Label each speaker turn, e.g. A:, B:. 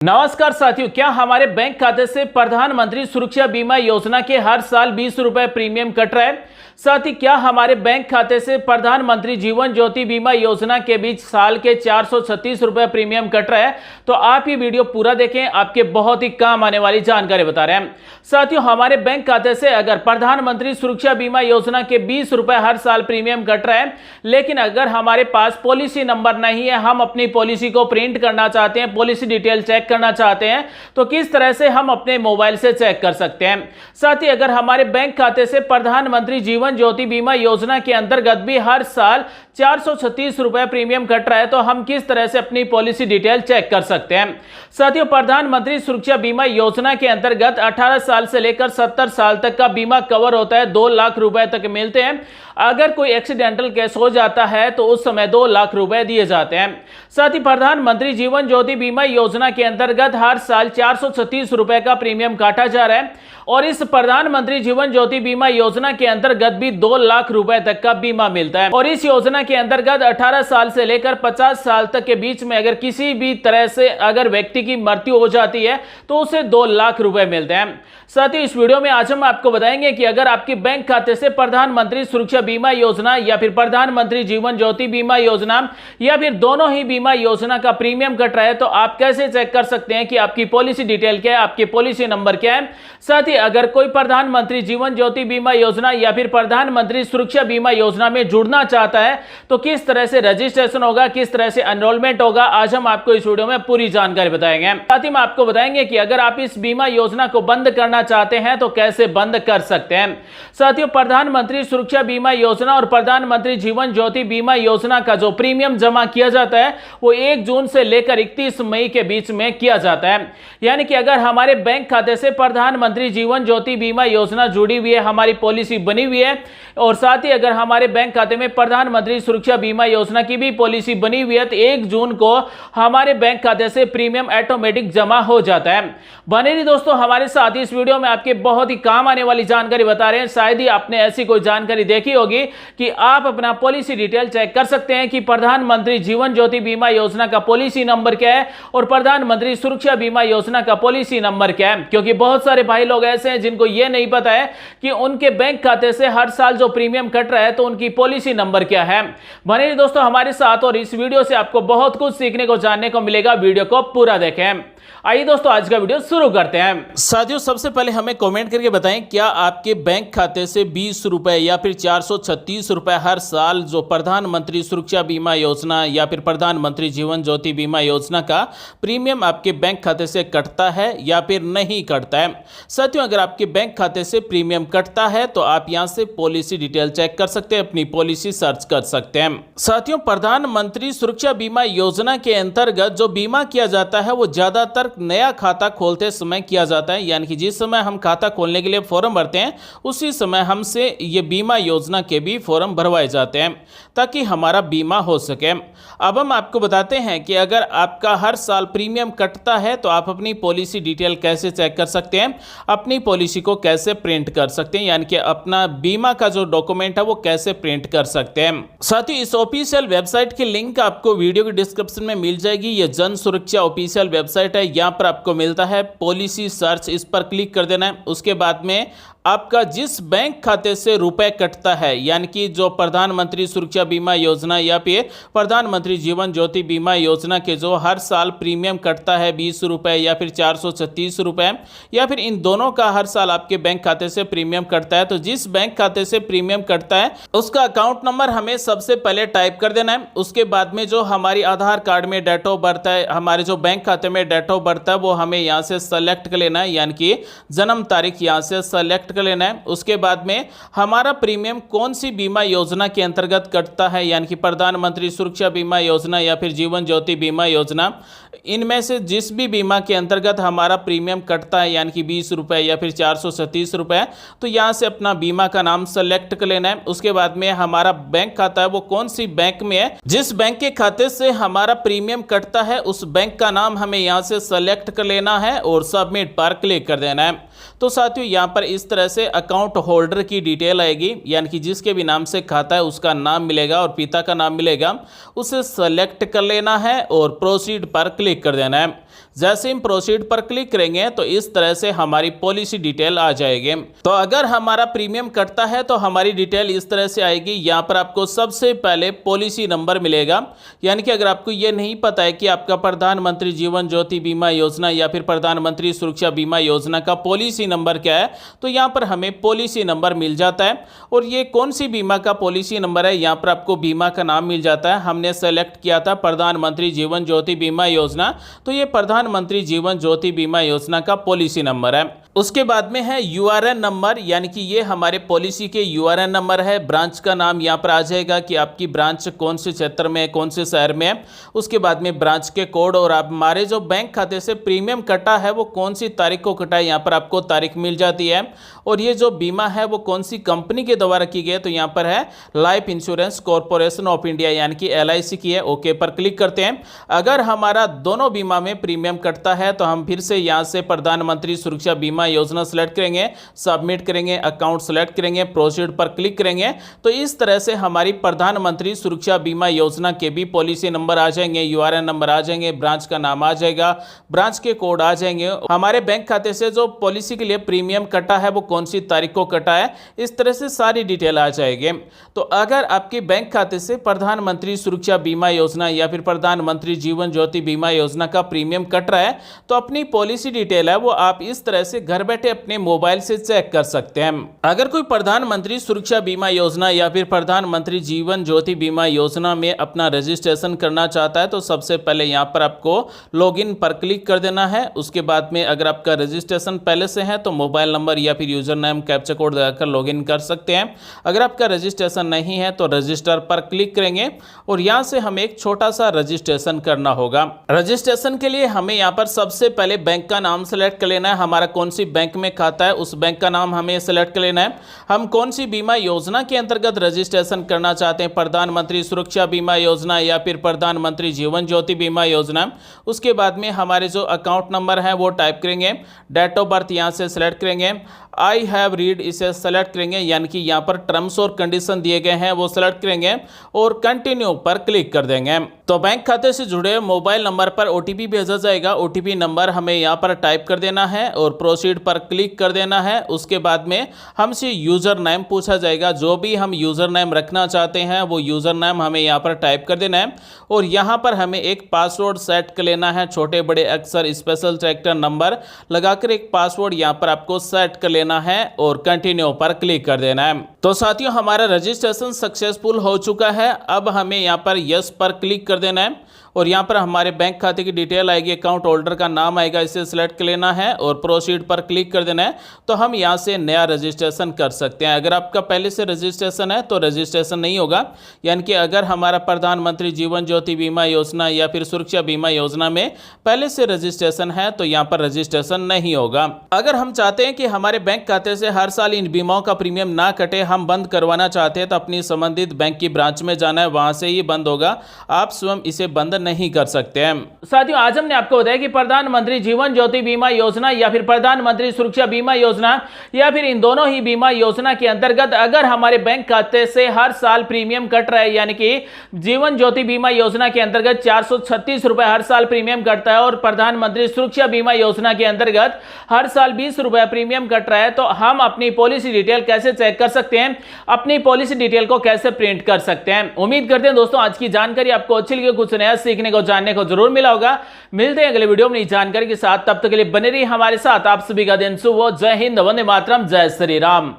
A: नमस्कार साथियों, क्या हमारे बैंक खाते से प्रधानमंत्री सुरक्षा बीमा योजना के हर साल 20 रुपए प्रीमियम कट रहा है? साथ ही क्या हमारे बैंक खाते से प्रधानमंत्री जीवन ज्योति बीमा योजना के बीच साल के 436 रुपए प्रीमियम कट रहा है? तो आप ये वीडियो पूरा देखें, आपके बहुत ही काम आने वाली जानकारी बता रहे हैं। साथियों, हमारे बैंक खाते से अगर प्रधानमंत्री सुरक्षा बीमा योजना के 20 रुपए हर साल प्रीमियम कट रहा है, लेकिन अगर हमारे पास पॉलिसी नंबर नहीं है, हम अपनी पॉलिसी को प्रिंट करना चाहते हैं, पॉलिसी डिटेल चेक करना चाहते हैं, तो किस तरह से हम अपने मोबाइल से चेक कर सकते हैं। साथ ही अगर हमारे बैंक खाते से प्रधानमंत्री जीवन ज्योति बीमा योजना के अंतर्गत भी हर साल 436 रुपए प्रीमियम कट रहा है, तो हम किस तरह से अपनी पॉलिसी डिटेल चेक कर सकते हैं। साथियों, प्रधानमंत्री सुरक्षा बीमा योजना के अंतर्गत 18 साल से लेकर 70 साल तक का बीमा कवर होता है, 2 लाख रुपए तक मिलते हैं। अगर कोई एक्सीडेंटल केस हो जाता है तो उस समय 2 लाख रुपए दिए जाते हैं। साथ ही प्रधानमंत्री जीवन ज्योति बीमा योजना के अंतर्गत हर साल 436 रुपए का प्रीमियम काटा जा रहा है और इस प्रधानमंत्री जीवन ज्योति बीमा योजना के अंतर्गत भी 2 लाख रुपए तक का बीमा मिलता है। और इस योजना के अंतर्गत 18 साल से लेकर 50 साल तक के बीच में अगर किसी भी तरह से अगर व्यक्ति की मृत्यु हो जाती है तो उसे 2 लाख रुपए मिलते हैं। साथ ही इस वीडियो में आज हम आपको बताएंगे कि अगर आपके बैंक खाते से प्रधानमंत्री सुरक्षा बीमा योजना या फिर प्रधानमंत्री जीवन ज्योति बीमा योजना या फिर दोनों ही बीमा योजना का प्रीमियम कट रहा है, तो आप कैसे चेक कर सकते हैं कि आपकी पॉलिसी डिटेल क्या है, आपकी पॉलिसी नंबर क्या है। साथ ही अगर कोई प्रधानमंत्री जीवन ज्योति बीमा योजना या फिर प्रधानमंत्री सुरक्षा बीमा योजना में जुड़ना चाहता है तो किस तरह से रजिस्ट्रेशन होगा, किस तरह से एनरोलमेंट होगा, आज हम आपको इस वीडियो में पूरी जानकारी बताएंगे। साथ ही हम आपको बताएंगे कि अगर आप इस बीमा योजना को बंद करना चाहते हैं तो कैसे बंद कर सकते हैं। साथियों, प्रधानमंत्री सुरक्षा बीमा योजना और प्रधानमंत्री जीवन ज्योति बीमा योजना का जो प्रीमियम जमा किया जाता है वो 1 जून से लेकर 31 मई के बीच में किया जाता है। यानी कि अगर हमारे बैंक खाते से प्रधानमंत्री जीवन ज्योति बीमा योजना जुड़ी हुई है, हमारी पॉलिसी बनी हुई है, और साथ ही अगर हमारे बैंक खाते में प्रधानमंत्री सुरक्षा बीमा योजना की भी पॉलिसी बनी हुई है तो 1 जून को हमारे बैंक खाते से प्रीमियम ऑटोमेटिक जमा हो जाता है। बने रहिए दोस्तों हमारे साथ। इस वीडियो में आपके बहुत ही काम आने वाली जानकारी बता रहे हैं। शायद ही आपने ऐसी कोई जानकारी देखी होगी कि आप अपना पॉलिसी डिटेल चेक कर सकते हैं कि प्रधानमंत्री जीवन ज्योति बीमा योजना का पॉलिसी नंबर क्या है और प्रधानमंत्री सुरक्षा बीमा योजना का पॉलिसी नंबर क्या है। क्योंकि बहुत सारे भाई लोग ऐसे हैं जिनको यह नहीं पता है कि उनके बैंक खाते से हर साल जो प्रीमियम कट रहा है तो उनकी पॉलिसी नंबर क्या है। बने रहिए दोस्तों हमारे साथ और इस वीडियो से आपको बहुत कुछ सीखने को, जानने को मिलेगा। वीडियो को पूरा देखें। आइए दोस्तों आज का वीडियो शुरू करते हैं। साथियों, सबसे पहले हमें कमेंट करके बताएं, क्या आपके बैंक खाते से 20 रुपए या फिर 436 रुपए हर साल जो प्रधानमंत्री सुरक्षा बीमा योजना या फिर प्रधानमंत्री जीवन ज्योति बीमा योजना का प्रीमियम आपके बैंक खाते से कटता है या फिर नहीं कटता है। साथियों, अगर आपके बैंक खाते से प्रीमियम कटता है तो आप यहां से पॉलिसी डिटेल चेक कर सकते हैं, अपनी पॉलिसी सर्च कर सकते हैं। साथियों, प्रधानमंत्री सुरक्षा बीमा योजना के अंतर्गत जो बीमा किया जाता है वो ज्यादातर नया खाता खोलते समय किया जाता है। यानी कि जिस समय हम खाता खोलने के लिए फॉर्म भरते हैं उसी समय हमसे ये बीमा योजना के भी फॉर्म भरवाए जाते हैं ताकि हमारा बीमा हो सके। अब हम आपको बताते हैं कि अगर आपका हर साल प्रीमियम कटता है तो आप अपनी पॉलिसी डिटेल कैसे चेक कर सकते हैं, अपनी पॉलिसी को कैसे प्रिंट कर सकते हैं, यानी कि अपना बीमा का जो डॉक्यूमेंट है वो कैसे प्रिंट कर सकते हैं। साथ ही इस ऑफिशियल वेबसाइट की लिंक आपको वीडियो के डिस्क्रिप्शन में मिल जाएगी। ये जन सुरक्षा ऑफिशियल वेबसाइट है। यहाँ पर आपको मिलता है पॉलिसी सर्च, इस पर क्लिक कर देना है। उसके बाद में आपका जिस बैंक खाते से रुपए कटता है, यानी कि जो प्रधानमंत्री सुरक्षा बीमा योजना या फिर प्रधानमंत्री जीवन ज्योति बीमा योजना के जो हर साल प्रीमियम कटता है 20 रुपए या फिर 436 रुपए या फिर इन दोनों का हर साल आपके बैंक खाते से प्रीमियम कटता है, तो जिस बैंक खाते से प्रीमियम कटता है उसका अकाउंट नंबर हमें सबसे पहले टाइप कर देना है। उसके बाद में जो हमारी आधार कार्ड में डेट ऑफ बर्थ है, हमारे जो बैंक खाते में डेट ऑफ बर्थ है वो हमें यहाँ से सेलेक्ट कर लेना है, यानी कि जन्म तारीख यहाँ से सेलेक्ट कर लेना है। उसके बाद में हमारा प्रीमियम कौन सी बीमा योजना के अंतर्गत कटता है, यानी कि प्रधानमंत्री सुरक्षा बीमा योजना या फिर जीवन ज्योति बीमा योजना, इनमें से जिस भी बीमा के अंतर्गत हमारा प्रीमियम कटता है यानी कि 20 रुपए या फिर 436 रुपए, तो यहां से अपना बीमा का नाम सेलेक्ट कर लेना है। उसके बाद में हमारा बैंक खाता है वो कौन सी बैंक में है, जिस बैंक के खाते से हमारा प्रीमियम कटता है उस बैंक का नाम हमें यहां से सेलेक्ट कर लेना है और सबमिट पर क्लिक कर देना है। तो साथियों यहाँ पर इस तरह से अकाउंट होल्डर की डिटेल आएगी, यानी कि जिसके भी नाम से खाता है उसका नाम मिलेगा और पिता का नाम मिलेगा, उसे सेलेक्ट कर लेना है और प्रोसीड पर क्लिक कर देना है। जैसे हम प्रोसीड पर क्लिक करेंगे तो इस तरह से हमारी पॉलिसी डिटेल आ जाएगी। तो अगर हमारा प्रीमियम कटता है तो हमारी डिटेल इस तरह से आएगी। यहाँ पर आपको सबसे पहले पॉलिसी नंबर मिलेगा, यानी कि अगर आपको ये नहीं पता है कि आपका प्रधानमंत्री जीवन ज्योति बीमा योजना या फिर प्रधानमंत्री सुरक्षा बीमा योजना का पॉलिसी नंबर क्या है, तो यहाँ पर हमें पॉलिसी नंबर मिल जाता है। और ये कौन सी बीमा का पॉलिसी नंबर है, यहाँ पर आपको बीमा का नाम मिल जाता है। हमने सेलेक्ट किया था प्रधानमंत्री जीवन ज्योति बीमा योजना, तो ये प्रधानमंत्री जीवन ज्योति बीमा योजना का पॉलिसी नंबर है। उसके बाद में है यूआरएन नंबर, यानी कि ये हमारे पॉलिसी के यूआरएन नंबर है। ब्रांच का नाम यहाँ पर आ जाएगा कि आपकी ब्रांच कौन से क्षेत्र में है, कौन से शहर में है। उसके बाद में ब्रांच के कोड और आप हमारे जो बैंक खाते से प्रीमियम कटा है वो कौन सी तारीख को कटा है, यहाँ पर आपको तारीख मिल जाती है। और ये जो बीमा है वो कौन सी कंपनी के द्वारा की गई है, तो यहाँ पर है life insurance corporation of India, यानी कि LIC की है। ओके पर क्लिक करते हैं। अगर हमारा दोनों बीमा में प्रीमियम कटता है तो हम फिर से यहाँ से प्रधानमंत्री सुरक्षा बीमा योजना सेलेक्ट करेंगे, सबमिट करेंगे, अकाउंट सेलेक्ट करेंगे, प्रोसीड पर क्लिक करेंगे। तो इस तरह से हमारी प्रधानमंत्री सुरक्षा बीमा योजना के भी पॉलिसी नंबर आ जाएंगे, यूआरएन नंबर आ जाएंगे, ब्रांच का नाम आ जाएगा, ब्रांच के कोड आ जाएंगे, हमारे बैंक खाते से जो पॉलिसी के लिए प्रीमियम कटा है वो कौन सी तारीख को कटा है, इस तरह से सारी डिटेल आ जाएगी। तो अगर आपके बैंक खाते से प्रधानमंत्री सुरक्षा बीमा योजना या फिर प्रधानमंत्री जीवन ज्योति बीमा योजना का प्रीमियम कट रहा है तो अपनी पॉलिसी डिटेल है वो आप इस तरह से घर बैठे अपने मोबाइल से चेक कर सकते हैं। अगर कोई प्रधानमंत्री सुरक्षा बीमा योजना या फिर प्रधानमंत्री जीवन ज्योति बीमा योजना में अपना रजिस्ट्रेशन करना चाहता है तो सबसे पहले यहाँ पर आपको लॉगिन पर क्लिक कर देना है। उसके बाद में अगर आपका रजिस्ट्रेशन पहले से है तो मोबाइल नंबर या फिर यूजर नेम कैप्चा कोड लगाकर लॉगिन कर सकते हैं। अगर आपका रजिस्ट्रेशन नहीं है तो रजिस्टर पर क्लिक करेंगे और यहाँ से हमें एक छोटा सा रजिस्ट्रेशन करना होगा। रजिस्ट्रेशन के लिए हमें यहाँ पर सबसे पहले बैंक का नाम सेलेक्ट कर लेना है। हमारा कौन सी बैंक में खाता है उस बैंक का नाम हमें सेलेक्ट कर लेना है। हम कौन सी बीमा योजना के अंतर्गत रजिस्ट्रेशन करना चाहते हैं, प्रधानमंत्री सुरक्षा बीमा योजना या फिर प्रधानमंत्री जीवन ज्योति बीमा योजना। उसके बाद में हमारे जो अकाउंट नंबर है वो टाइप करेंगे, डेट ऑफ बर्थ यहाँ से सेलेक्ट करेंगे, आई हैव रीड इसे सेलेक्ट करेंगे, यानी कि यहाँ पर टर्म्स और कंडीशन दिए गए हैं वो सेलेक्ट करेंगे और कंटिन्यू पर क्लिक कर देंगे। तो बैंक खाते से जुड़े मोबाइल नंबर पर OTP भेजा जाएगा। OTP नंबर हमें यहाँ पर टाइप कर देना है और प्रोसीड पर क्लिक कर देना है। उसके बाद में हमसे यूजर नेम पूछा जाएगा, जो भी हम यूजर नेम रखना चाहते हैं वो यूजर नेम हमें यहाँ पर टाइप कर देना है और यहाँ पर हमें एक पासवर्ड सेट कर लेना है। छोटे बड़े अक्षर स्पेशल कैरेक्टर नंबर लगाकर एक पासवर्ड यहाँ पर आपको सेट कर लेना है और कंटिन्यू पर क्लिक कर देना है। तो साथियों हमारा रजिस्ट्रेशन सक्सेसफुल हो चुका है। अब हमें यहाँ पर यस पर क्लिक कर देना है और यहाँ पर हमारे बैंक खाते की डिटेल आएगी, अकाउंट होल्डर का नाम आएगा, इसे सिलेक्ट कर लेना है और प्रोसीड पर क्लिक कर देना है। तो हम यहाँ से नया रजिस्ट्रेशन कर सकते हैं। अगर आपका पहले से रजिस्ट्रेशन है तो रजिस्ट्रेशन नहीं होगा, यानी कि अगर हमारा प्रधानमंत्री जीवन ज्योति बीमा योजना या फिर सुरक्षा बीमा योजना में पहले से रजिस्ट्रेशन है तो यहाँ पर रजिस्ट्रेशन नहीं होगा। अगर हम चाहते हैं कि हमारे बैंक खाते से हर साल इन बीमाओं का प्रीमियम ना कटे, हम बंद करवाना चाहते हैं तो अपनी संबंधित बैंक की ब्रांच में जाना है, वहां से ही बंद होगा, आप स्वयं इसे बंद नहीं कर सकते हैं। साथियों आज हमने आपको बताया कि प्रधानमंत्री जीवन ज्योति बीमा योजना या फिर प्रधानमंत्री सुरक्षा बीमा योजना या फिर इन दोनों ही बीमा योजना के अंतर्गत अगर हमारे बैंक खाते से हर साल प्रीमियम कट रहा है, यानी कि जीवन ज्योति बीमा योजना के अंतर्गत 436 रुपए हर साल प्रीमियम कटता है और प्रधानमंत्री सुरक्षा बीमा योजना के अंतर्गत हर साल 20 रुपए प्रीमियम कट रहा है, तो हम अपनी पॉलिसी डिटेल कैसे चेक कर सकते हैं, अपनी पॉलिसी डिटेल को कैसे प्रिंट कर सकते हैं। उम्मीद करते हैं दोस्तों आज की जानकारी आपको अच्छी लगी, कुछ नया सीखने को जानने को जरूर मिला होगा। मिलते हैं अगले वीडियो में नई जानकारी के साथ, तब तक के लिए बने रहिए हमारे साथ। आप सभी का दिन शुभ हो। जय हिंद, वंदे मातरम, जय श्री राम।